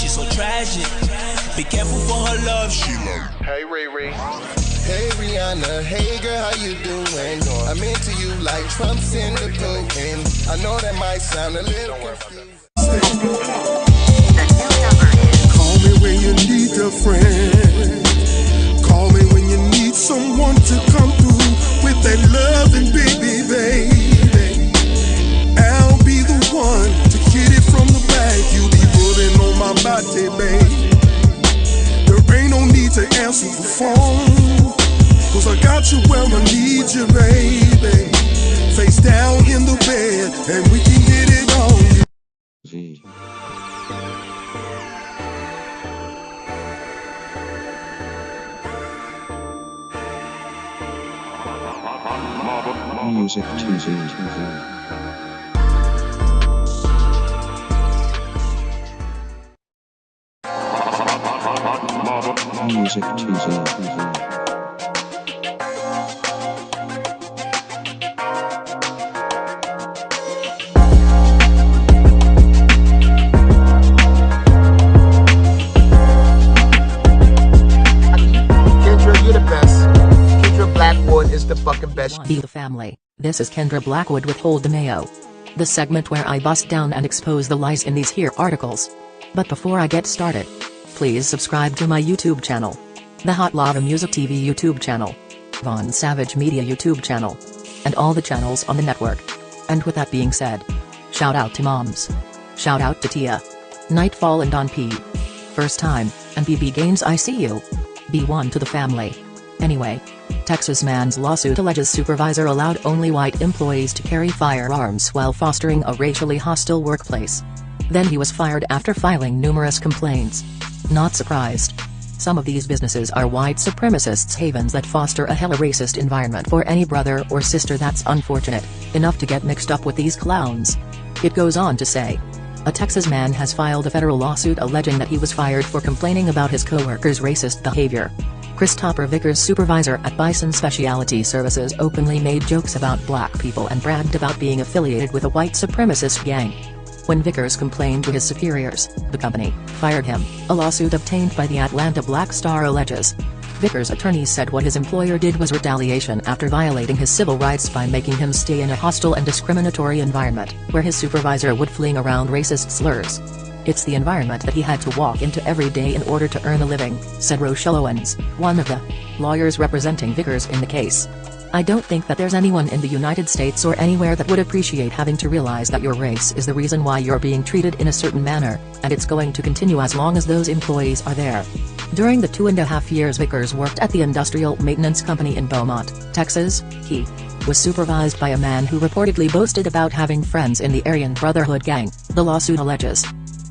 she's so tragic. Be careful for her love, she like. Hey Riri. Hey Rihanna, hey girl, how you doing? I'm into you like Trump's in the Putin. I know that might sound a little confusing. Call me when you need a friend. Call me when you need someone to come through with that loving baby, baby. I'll be the one to hit it from the back. You be pulling on my body, babe. There ain't no need to answer the phone, 'cause I got you where I need you, baby. Face down in the bed and we can get it on. Z. Music to Z. Music to Z. Be the family. This is Kendra Blackwood with Hold the Mayo, the segment where I bust down and expose the lies in these here articles. But before I get started, please subscribe to my YouTube channel, the Hot Lava Music TV YouTube channel, Von Savage Media YouTube channel, and all the channels on the network. And with that being said, shout out to moms. Shout out to Tia, Nightfall and Don P. First Time, and BB Gaines I see you. B1 to the family. Anyway, Texas man's lawsuit alleges supervisor allowed only white employees to carry firearms while fostering a racially hostile workplace. Then he was fired after filing numerous complaints. Not surprised. Some of these businesses are white supremacists' havens that foster a hella racist environment for any brother or sister that's unfortunate enough to get mixed up with these clowns. It goes on to say, a Texas man has filed a federal lawsuit alleging that he was fired for complaining about his coworkers' racist behavior. Christopher Vickers, supervisor at Bison Specialty Services, openly made jokes about black people and bragged about being affiliated with a white supremacist gang. When Vickers complained to his superiors, the company fired him, a lawsuit obtained by the Atlanta Black Star alleges. Vickers' attorneys said what his employer did was retaliation after violating his civil rights by making him stay in a hostile and discriminatory environment, where his supervisor would fling around racist slurs. It's the environment that he had to walk into every day in order to earn a living, said Rochelle Owens, one of the lawyers representing Vickers in the case. I don't think that there's anyone in the United States or anywhere that would appreciate having to realize that your race is the reason why you're being treated in a certain manner, and it's going to continue as long as those employees are there. During the 2.5 years Vickers worked at the industrial maintenance company in Beaumont, Texas, he was supervised by a man who reportedly boasted about having friends in the Aryan Brotherhood gang, the lawsuit alleges.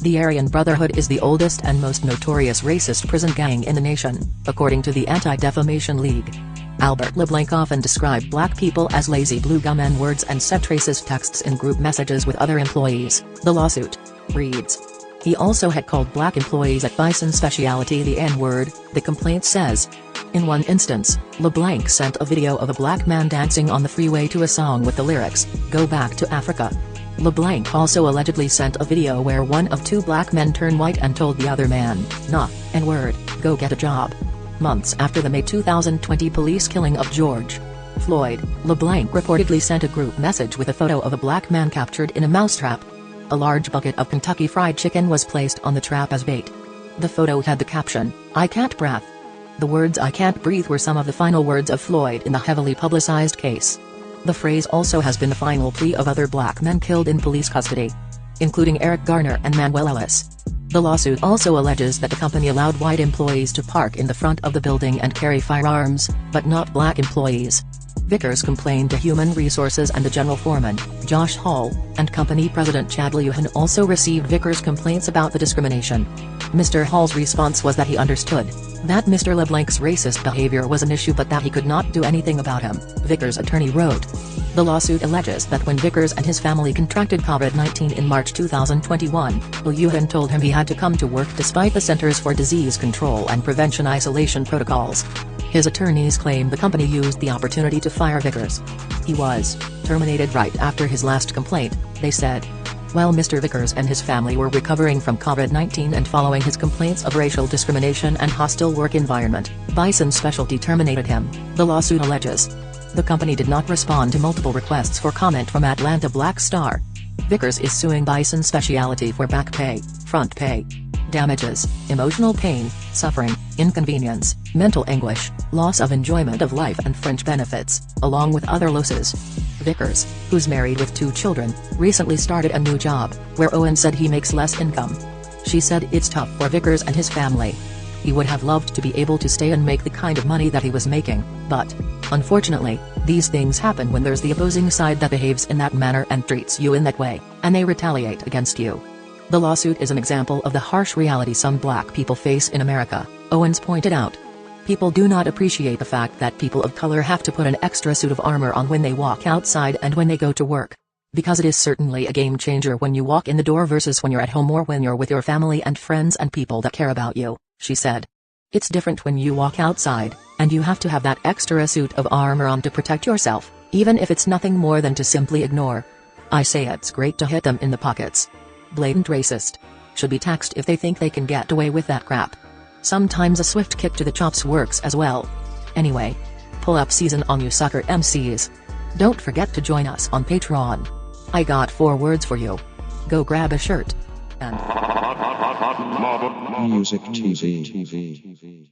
The Aryan Brotherhood is the oldest and most notorious racist prison gang in the nation, according to the Anti-Defamation League. Albert LeBlanc often described black people as lazy blue gum N-words and sent racist texts in group messages with other employees, the lawsuit reads. He also had called black employees at Bison Specialty the N-word, the complaint says. In one instance, LeBlanc sent a video of a black man dancing on the freeway to a song with the lyrics, "Go Back to Africa." LeBlanc also allegedly sent a video where one of two black men turned white and told the other man, "Nah, N-word, go get a job." Months after the May 2020 police killing of George Floyd, LeBlanc reportedly sent a group message with a photo of a black man captured in a mousetrap. A large bucket of Kentucky Fried Chicken was placed on the trap as bait. The photo had the caption, "I can't breathe." The words "I can't breathe" were some of the final words of Floyd in the heavily publicized case. The phrase also has been the final plea of other black men killed in police custody, including Eric Garner and Manuel Ellis. The lawsuit also alleges that the company allowed white employees to park in the front of the building and carry firearms, but not black employees. Vickers complained to Human Resources, and the general foreman, Josh Hall, and company president Chad Lewin also received Vickers' complaints about the discrimination. Mr. Hall's response was that he understood that Mr. LeBlanc's racist behavior was an issue but that he could not do anything about him, Vickers' attorney wrote. The lawsuit alleges that when Vickers and his family contracted COVID-19 in March 2021, Lewin told him he had to come to work despite the Centers for Disease Control and Prevention isolation protocols. His attorneys claim the company used the opportunity to fire Vickers. He was terminated right after his last complaint, they said. While Mr. Vickers and his family were recovering from COVID-19 and following his complaints of racial discrimination and hostile work environment, Bison Specialty terminated him, the lawsuit alleges. The company did not respond to multiple requests for comment from Atlanta Black Star. Vickers is suing Bison Specialty for back pay, front pay, damages, emotional pain, suffering, inconvenience, mental anguish, loss of enjoyment of life and fringe benefits, along with other losses. Vickers, who's married with 2 children, recently started a new job, where Owen said he makes less income. She said it's tough for Vickers and his family. He would have loved to be able to stay and make the kind of money that he was making, but, unfortunately, these things happen when there's the opposing side that behaves in that manner and treats you in that way, and they retaliate against you. The lawsuit is an example of the harsh reality some black people face in America, Owens pointed out. People do not appreciate the fact that people of color have to put an extra suit of armor on when they walk outside and when they go to work. Because it is certainly a game changer when you walk in the door versus when you're at home or when you're with your family and friends and people that care about you, she said. It's different when you walk outside, and you have to have that extra suit of armor on to protect yourself, even if it's nothing more than to simply ignore. I say it's great to hit them in the pockets. Blatant racist. Should be taxed if they think they can get away with that crap. Sometimes a swift kick to the chops works as well. Anyway, pull up season on you sucker MCs. Don't forget to join us on Patreon. I got 4 words for you. Go grab a shirt. And Music TV.